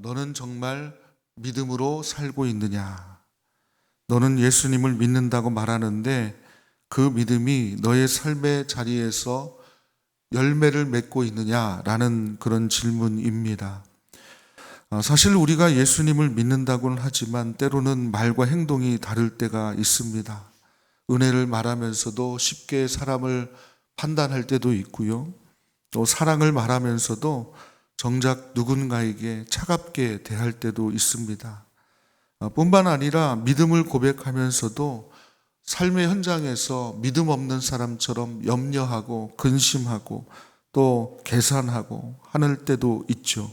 너는 정말 믿음으로 살고 있느냐? 너는 예수님을 믿는다고 말하는데 그 믿음이 너의 삶의 자리에서 열매를 맺고 있느냐라는 그런 질문입니다. 사실 우리가 예수님을 믿는다고는 하지만 때로는 말과 행동이 다를 때가 있습니다. 은혜를 말하면서도 쉽게 사람을 판단할 때도 있고요. 또 사랑을 말하면서도 정작 누군가에게 차갑게 대할 때도 있습니다. 뿐만 아니라 믿음을 고백하면서도 삶의 현장에서 믿음 없는 사람처럼 염려하고 근심하고 또 계산하고 하는 때도 있죠.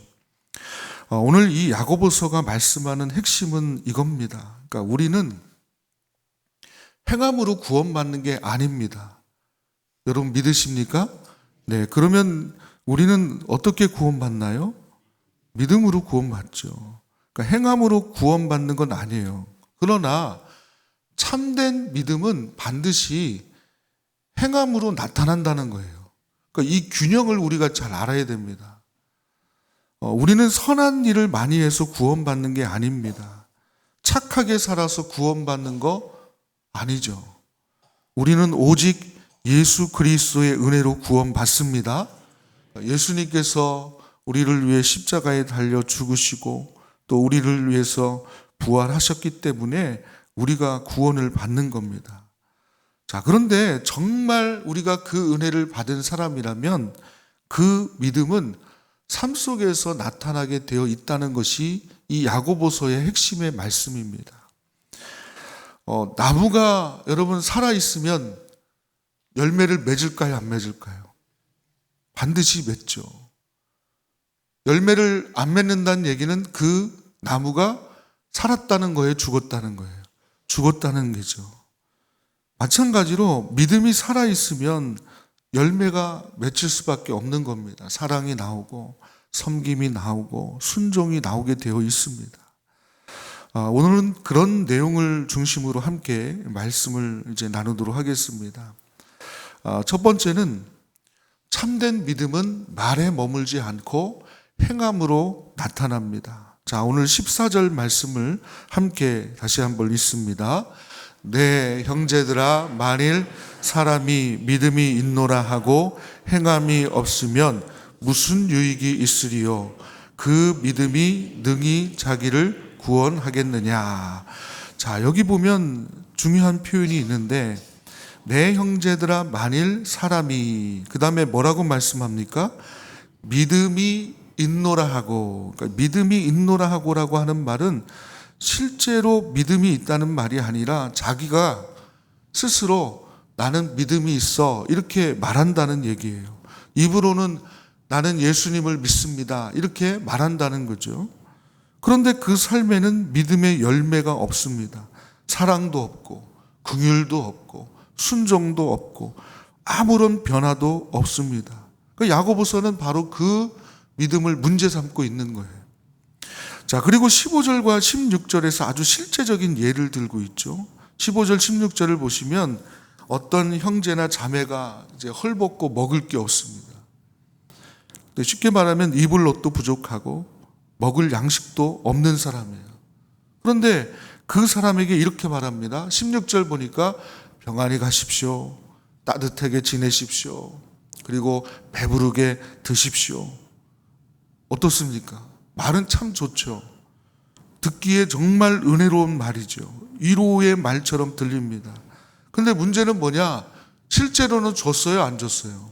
오늘 이 야고보서가 말씀하는 핵심은 이겁니다. 그러니까 우리는 행함으로 구원받는 게 아닙니다. 여러분 믿으십니까? 네, 그러면 우리는 어떻게 구원받나요? 믿음으로 구원받죠. 그러니까 행함으로 구원받는 건 아니에요. 그러나 참된 믿음은 반드시 행함으로 나타난다는 거예요. 그러니까 이 균형을 우리가 잘 알아야 됩니다. 우리는 선한 일을 많이 해서 구원받는 게 아닙니다. 착하게 살아서 구원받는 거 아니죠. 우리는 오직 예수 그리스도의 은혜로 구원받습니다. 예수님께서 우리를 위해 십자가에 달려 죽으시고 또 우리를 위해서 부활하셨기 때문에 우리가 구원을 받는 겁니다. 자, 그런데 정말 우리가 그 은혜를 받은 사람이라면 그 믿음은 삶 속에서 나타나게 되어 있다는 것이 이 야고보서의 핵심의 말씀입니다. 나무가 여러분 살아있으면 열매를 맺을까요? 안 맺을까요? 반드시 맺죠. 열매를 안 맺는다는 얘기는 그 나무가 살았다는 거예요? 죽었다는 거예요? 죽었다는 거죠. 마찬가지로 믿음이 살아있으면 열매가 맺힐 수밖에 없는 겁니다. 사랑이 나오고 섬김이 나오고 순종이 나오게 되어 있습니다. 오늘은 그런 내용을 중심으로 함께 말씀을 이제 나누도록 하겠습니다. 첫 번째는 참된 믿음은 말에 머물지 않고 행함으로 나타납니다. 자, 오늘 14절 말씀을 함께 다시 한번 읽습니다. 내 형제들아, 만일 사람이 믿음이 있노라 하고 행함이 없으면 무슨 유익이 있으리요? 그 믿음이 능히 자기를 구원하겠느냐? 자, 여기 보면 중요한 표현이 있는데 내 형제들아, 만일 사람이, 그 다음에 뭐라고 말씀합니까? 믿음이 있노라 하고, 그러니까 믿음이 있노라 하고라고 하는 말은 실제로 믿음이 있다는 말이 아니라 자기가 스스로 나는 믿음이 있어 이렇게 말한다는 얘기예요. 입으로는 나는 예수님을 믿습니다 이렇게 말한다는 거죠. 그런데 그 삶에는 믿음의 열매가 없습니다. 사랑도 없고 긍휼도 없고 순종도 없고 아무런 변화도 없습니다. 야고보서는 바로 그 믿음을 문제 삼고 있는 거예요. 자, 그리고 15절과 16절에서 아주 실제적인 예를 들고 있죠. 15절, 16절을 보시면 어떤 형제나 자매가 이제 헐벗고 먹을 게 없습니다. 쉽게 말하면 입을 옷도 부족하고 먹을 양식도 없는 사람이에요. 그런데 그 사람에게 이렇게 말합니다. 16절 보니까 평안히 가십시오. 따뜻하게 지내십시오. 그리고 배부르게 드십시오. 어떻습니까? 말은 참 좋죠. 듣기에 정말 은혜로운 말이죠. 위로의 말처럼 들립니다. 그런데 문제는 뭐냐? 실제로는 줬어요? 안 줬어요?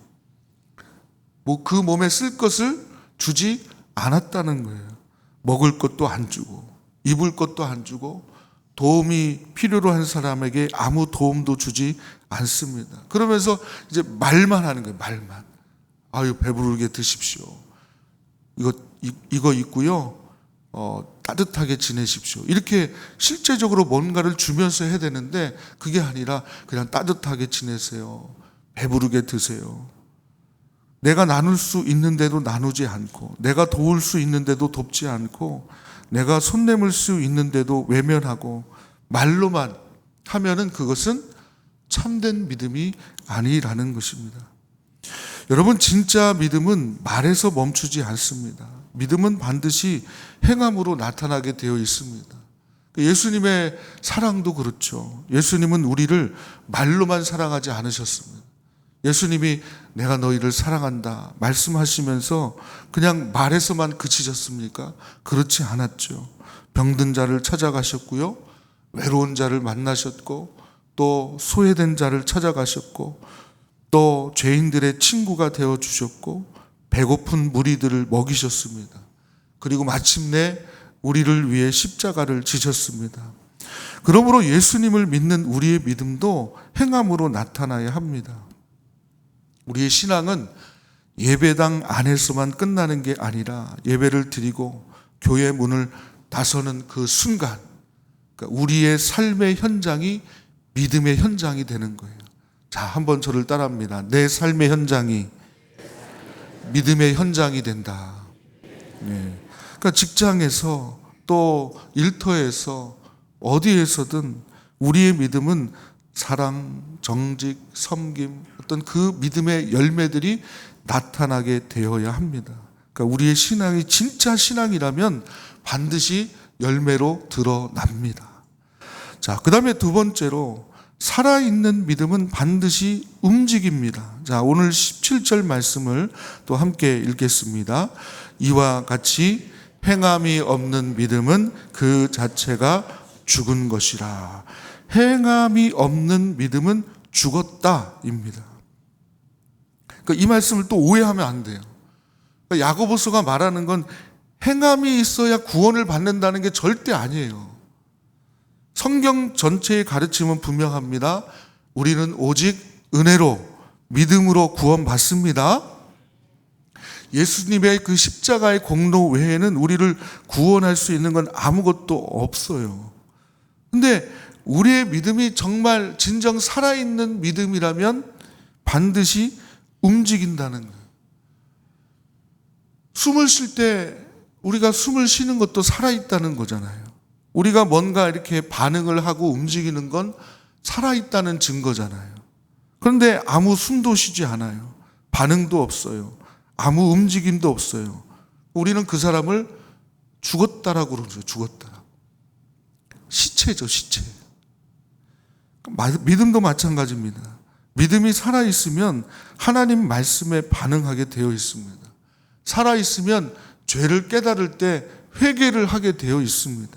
그 몸에 쓸 것을 주지 않았다는 거예요. 먹을 것도 안 주고 입을 것도 안 주고 도움이 필요로 한 사람에게 아무 도움도 주지 않습니다. 그러면서 이제 말만 하는 거예요. 말만. 아유, 배부르게 드십시오. 이거 있고요. 따뜻하게 지내십시오. 이렇게 실제적으로 뭔가를 주면서 해야 되는데 그게 아니라 그냥 따뜻하게 지내세요. 배부르게 드세요. 내가 나눌 수 있는데도 나누지 않고 내가 도울 수 있는데도 돕지 않고 내가 손 내밀 수 있는데도 외면하고 말로만 하면은 그것은 참된 믿음이 아니라는 것입니다. 여러분, 진짜 믿음은 말에서 멈추지 않습니다. 믿음은 반드시 행함으로 나타나게 되어 있습니다. 예수님의 사랑도 그렇죠. 예수님은 우리를 말로만 사랑하지 않으셨습니다. 예수님이 내가 너희를 사랑한다 말씀하시면서 그냥 말에서만 그치셨습니까? 그렇지 않았죠. 병든 자를 찾아가셨고요, 외로운 자를 만나셨고, 또 소외된 자를 찾아가셨고, 또 죄인들의 친구가 되어주셨고, 배고픈 무리들을 먹이셨습니다. 그리고 마침내 우리를 위해 십자가를 지셨습니다. 그러므로 예수님을 믿는 우리의 믿음도 행함으로 나타나야 합니다. 우리의 신앙은 예배당 안에서만 끝나는 게 아니라 예배를 드리고 교회 문을 나서는 그 순간, 그러니까 우리의 삶의 현장이 믿음의 현장이 되는 거예요. 자, 한번 저를 따라합니다. 내 삶의 현장이 믿음의 현장이 된다. 네. 그러니까 직장에서 또 일터에서 어디에서든 우리의 믿음은 사랑, 정직, 섬김, 어떤 그 믿음의 열매들이 나타나게 되어야 합니다. 그러니까 우리의 신앙이 진짜 신앙이라면 반드시 열매로 드러납니다. 자, 그 다음에 두 번째로 살아있는 믿음은 반드시 움직입니다. 자, 오늘 17절 말씀을 또 함께 읽겠습니다. 이와 같이 행함이 없는 믿음은 그 자체가 죽은 것이라. 행함이 없는 믿음은 죽었다입니다. 그러니까 이 말씀을 또 오해하면 안 돼요. 그러니까 야고보서가 말하는 건 행함이 있어야 구원을 받는다는 게 절대 아니에요. 성경 전체의 가르침은 분명합니다. 우리는 오직 은혜로, 믿음으로 구원받습니다. 예수님의 그 십자가의 공로 외에는 우리를 구원할 수 있는 건 아무것도 없어요. 근데 우리의 믿음이 정말 진정 살아있는 믿음이라면 반드시 움직인다는 거예요. 숨을 쉴 때 우리가 숨을 쉬는 것도 살아있다는 거잖아요. 우리가 뭔가 이렇게 반응을 하고 움직이는 건 살아있다는 증거잖아요. 그런데 아무 숨도 쉬지 않아요. 반응도 없어요. 아무 움직임도 없어요. 우리는 그 사람을 죽었다라고 그러죠. 죽었다. 시체죠, 시체. 믿음도 마찬가지입니다. 믿음이 살아있으면 하나님 말씀에 반응하게 되어 있습니다. 살아있으면 죄를 깨달을 때 회개를 하게 되어 있습니다.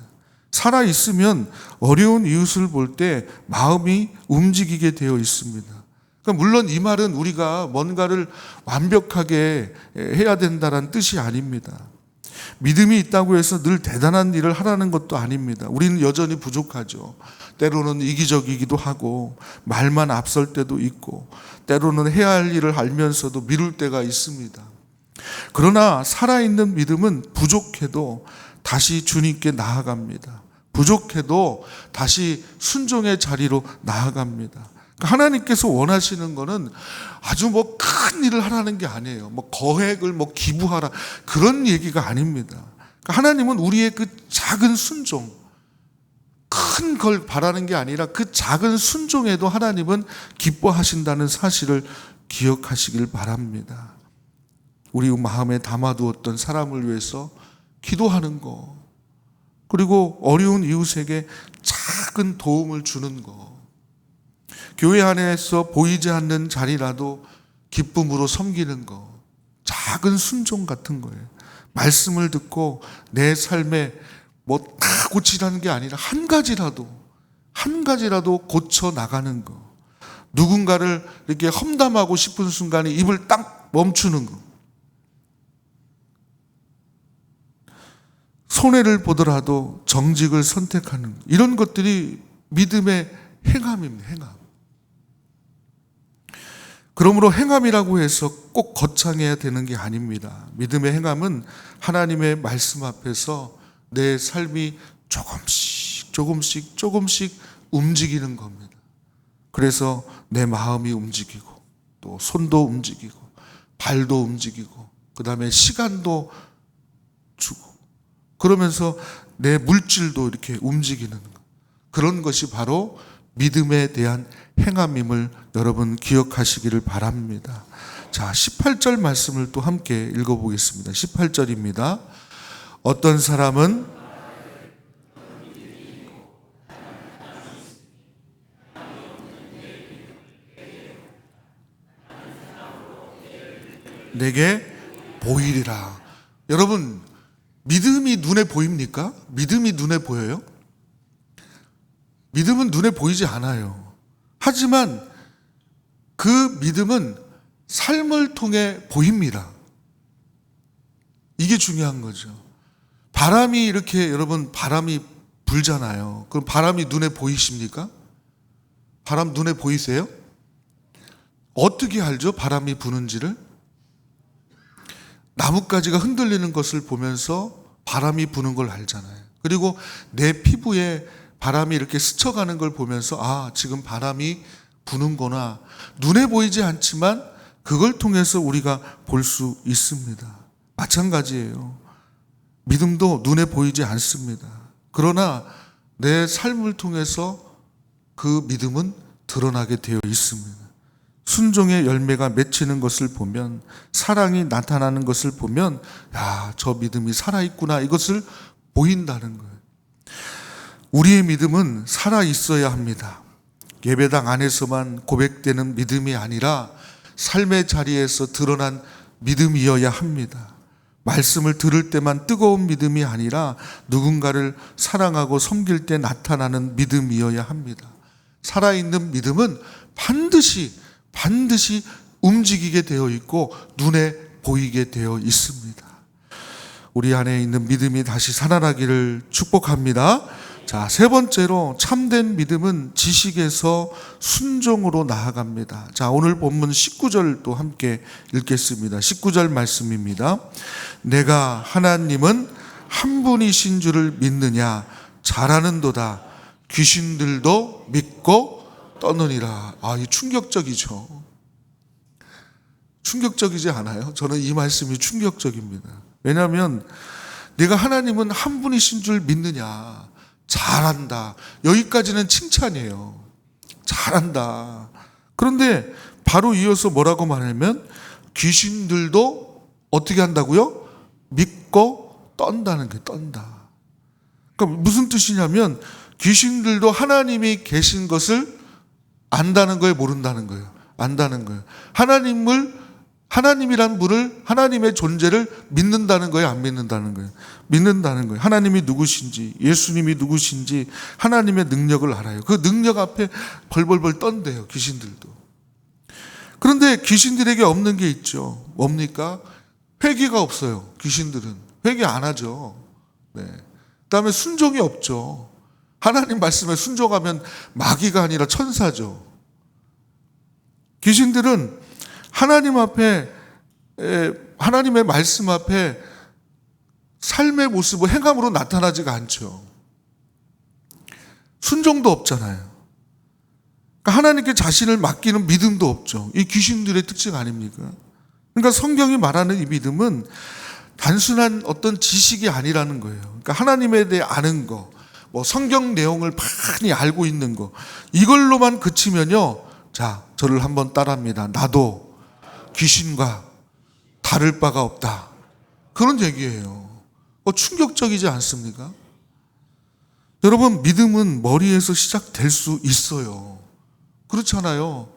살아있으면 어려운 이웃을 볼 때 마음이 움직이게 되어 있습니다. 그러니까 물론 이 말은 우리가 뭔가를 완벽하게 해야 된다는 뜻이 아닙니다. 믿음이 있다고 해서 늘 대단한 일을 하라는 것도 아닙니다. 우리는 여전히 부족하죠. 때로는 이기적이기도 하고 말만 앞설 때도 있고 때로는 해야 할 일을 알면서도 미룰 때가 있습니다. 그러나 살아있는 믿음은 부족해도 다시 주님께 나아갑니다. 부족해도 다시 순종의 자리로 나아갑니다. 하나님께서 원하시는 거는 아주 큰 일을 하라는 게 아니에요. 거액을 기부하라 그런 얘기가 아닙니다. 하나님은 우리의 그 작은 순종, 큰 걸 바라는 게 아니라 그 작은 순종에도 하나님은 기뻐하신다는 사실을 기억하시길 바랍니다. 우리 마음에 담아두었던 사람을 위해서 기도하는 거, 그리고 어려운 이웃에게 작은 도움을 주는 거, 교회 안에서 보이지 않는 자리라도 기쁨으로 섬기는 거, 작은 순종 같은 거예요. 말씀을 듣고 내 삶에 다 고치라는 게 아니라 한 가지라도 고쳐 나가는 거, 누군가를 이렇게 험담하고 싶은 순간에 입을 딱 멈추는 거, 손해를 보더라도 정직을 선택하는 거, 이런 것들이 믿음의 행함입니다. 행함. 그러므로 행함이라고 해서 꼭 거창해야 되는 게 아닙니다. 믿음의 행함은 하나님의 말씀 앞에서 내 삶이 조금씩 움직이는 겁니다. 그래서 내 마음이 움직이고 또 손도 움직이고 발도 움직이고 그 다음에 시간도 주고 그러면서 내 물질도 이렇게 움직이는 것, 그런 것이 바로 믿음에 대한 행함임을 여러분 기억하시기를 바랍니다. 자, 18절 말씀을 또 함께 읽어보겠습니다. 18절입니다. 어떤 사람은 내게 보이리라. 여러분, 믿음이 눈에 보입니까? 믿음이 눈에 보여요? 믿음은 눈에 보이지 않아요. 하지만 그 믿음은 삶을 통해 보입니다. 이게 중요한 거죠. 바람이 이렇게, 여러분, 바람이 불잖아요. 그럼 바람이 눈에 보이십니까? 바람 눈에 보이세요? 어떻게 알죠? 바람이 부는지를? 나뭇가지가 흔들리는 것을 보면서 바람이 부는 걸 알잖아요. 그리고 내 피부에 바람이 이렇게 스쳐가는 걸 보면서 아, 지금 바람이 부는구나. 눈에 보이지 않지만 그걸 통해서 우리가 볼 수 있습니다. 마찬가지예요. 믿음도 눈에 보이지 않습니다. 그러나 내 삶을 통해서 그 믿음은 드러나게 되어 있습니다. 순종의 열매가 맺히는 것을 보면, 사랑이 나타나는 것을 보면, 야, 저 믿음이 살아있구나, 이것을 보인다는 거예요. 우리의 믿음은 살아있어야 합니다. 예배당 안에서만 고백되는 믿음이 아니라 삶의 자리에서 드러난 믿음이어야 합니다. 말씀을 들을 때만 뜨거운 믿음이 아니라 누군가를 사랑하고 섬길 때 나타나는 믿음이어야 합니다. 살아있는 믿음은 반드시 움직이게 되어 있고 눈에 보이게 되어 있습니다. 우리 안에 있는 믿음이 다시 살아나기를 축복합니다. 자, 세 번째로 참된 믿음은 지식에서 순종으로 나아갑니다. 자, 오늘 본문 19절도 함께 읽겠습니다. 19절 말씀입니다. 내가 하나님은 한 분이신 줄을 믿느냐? 잘하는도다. 귀신들도 믿고 떠느니라. 아, 이 충격적이죠. 충격적이지 않아요? 저는 이 말씀이 충격적입니다. 왜냐하면 내가 하나님은 한 분이신 줄 믿느냐? 잘한다. 여기까지는 칭찬이에요. 잘한다. 그런데 바로 이어서 뭐라고 말하면 귀신들도 어떻게 한다고요? 믿고 떤다는 게 떤다. 그러니까 무슨 뜻이냐면 귀신들도 하나님이 계신 것을 안다는 거예요, 모른다는 거예요? 안다는 거예요. 하나님이란 분을, 하나님의 존재를 믿는다는 거예요, 안 믿는다는 거예요? 믿는다는 거예요. 하나님이 누구신지, 예수님이 누구신지, 하나님의 능력을 알아요. 그 능력 앞에 벌벌벌 떤대요, 귀신들도. 그런데 귀신들에게 없는 게 있죠. 뭡니까? 회개가 없어요. 귀신들은 회개 안 하죠. 네. 그다음에 순종이 없죠. 하나님 말씀에 순종하면 마귀가 아니라 천사죠. 귀신들은 하나님 앞에, 하나님의 말씀 앞에 삶의 모습을 행함으로 나타나지가 않죠. 순종도 없잖아요. 그러니까 하나님께 자신을 맡기는 믿음도 없죠. 이 귀신들의 특징 아닙니까? 그러니까 성경이 말하는 이 믿음은 단순한 어떤 지식이 아니라는 거예요. 그러니까 하나님에 대해 아는 거, 뭐 성경 내용을 많이 알고 있는 거, 이걸로만 그치면요, 자, 저를 한번 따라합니다. 나도 귀신과 다를 바가 없다. 그런 얘기예요. 충격적이지 않습니까? 여러분, 믿음은 머리에서 시작될 수 있어요. 그렇잖아요.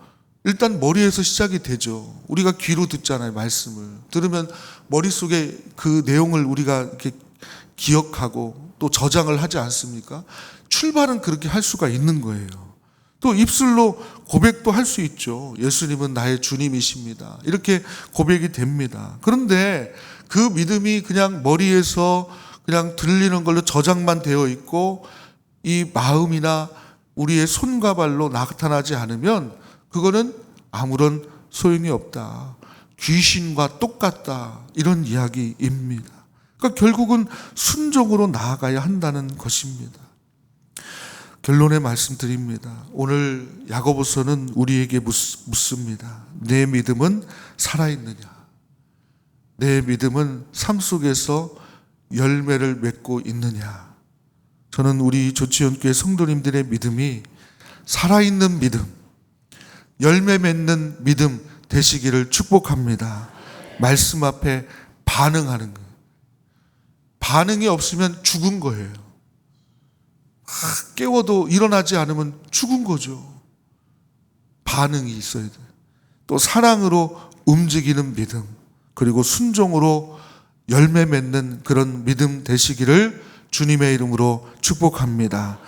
일단 머리에서 시작이 되죠. 우리가 귀로 듣잖아요, 말씀을. 들으면 머릿속에 그 내용을 우리가 이렇게 기억하고 또 저장을 하지 않습니까? 출발은 그렇게 할 수가 있는 거예요. 또 입술로 고백도 할 수 있죠. 예수님은 나의 주님이십니다. 이렇게 고백이 됩니다. 그런데 그 믿음이 그냥 머리에서 그냥 들리는 걸로 저장만 되어 있고 이 마음이나 우리의 손과 발로 나타나지 않으면 그거는 아무런 소용이 없다. 귀신과 똑같다. 이런 이야기입니다. 그러니까 결국은 순종으로 나아가야 한다는 것입니다. 결론의 말씀드립니다. 오늘 야고보서는 우리에게 묻습니다. 내 믿음은 살아있느냐? 내 믿음은 삶 속에서 열매를 맺고 있느냐? 저는 우리 조치원교회 성도님들의 믿음이 살아있는 믿음, 열매 맺는 믿음 되시기를 축복합니다. 말씀 앞에 반응하는 거예요. 반응이 없으면 죽은 거예요. 깨워도 일어나지 않으면 죽은 거죠. 반응이 있어야 돼요. 또 사랑으로 움직이는 믿음, 그리고 순종으로 열매 맺는 그런 믿음 되시기를 주님의 이름으로 축복합니다.